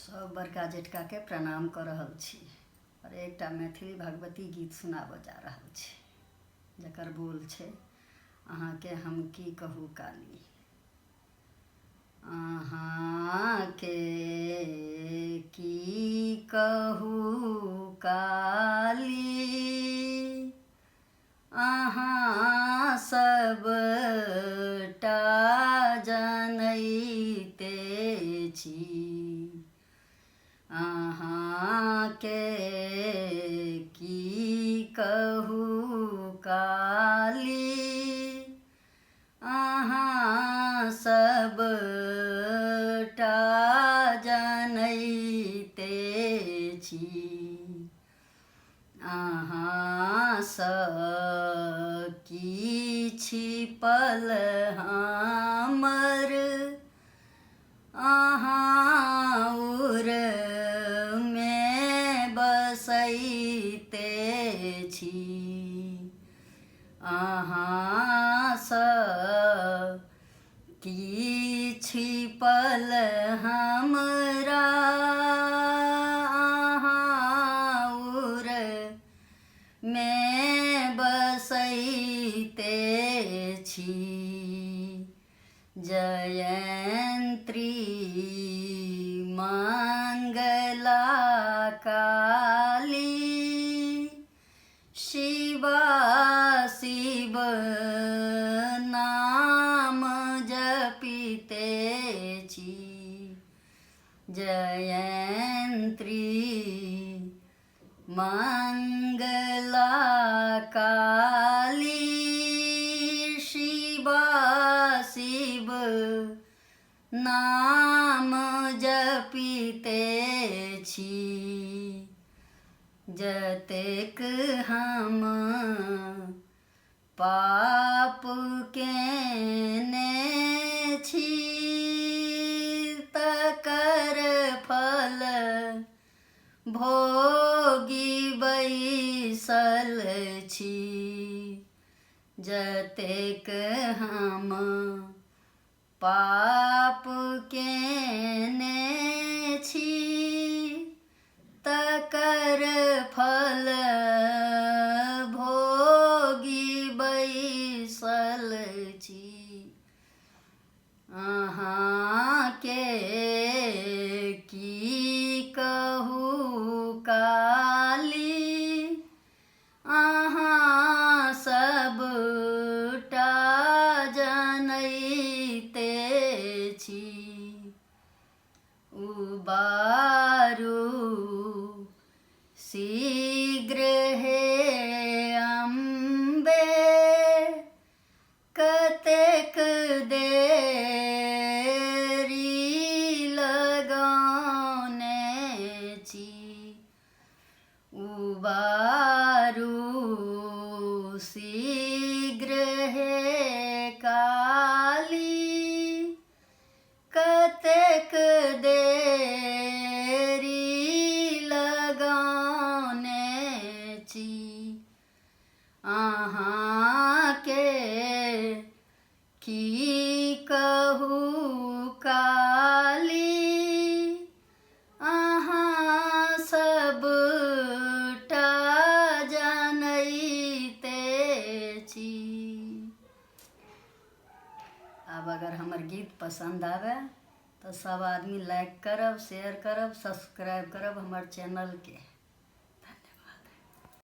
सब बड़का जेठका के प्रणाम कर रहल छी और एकटा मैथिली भगवती गीत सुनाबऽ जा रहल छी जकर बोल छै अहाँ के हम की कहू काली। अहाँ के की कहू काली, अहाँ सबटा जनैते छी। अहाँ के की कहू काली, अहाँ सबटा जनैते छी। अहाँ सँ की छिपल हमर, अहाँ उर में बसैते छी। अहाँ सँ की छिपल हमरा, अहाँ उर में बसैते छी। जयंत्री मंगला काली, शिवा शिव नाम जपिते छी। जयंत्री मंगला काली, शिवा शिव नाम जपिते छी। जतेक हम पाप केने छी, तकर फल भोगी बैसल छी। जतेक हम पाप केने छी, तकर फल भोगी बैसल छी। अहाँ के की कहू काली, अहाँ सबटा जनैते छी। उबारू शीघ्र हे अम्बे, कतेक देरी लगौने छी। उबारू शीघ्र हे काली, कतेक देरी लगौने छी। अहाँ के की कहू काली, अहाँ सबटा जनैते छी। अब अगर हमर गीत पसंद आवे तो सब आदमी लाइक करब, शेयर करब, सब्सक्राइब करब हमर चैनल के।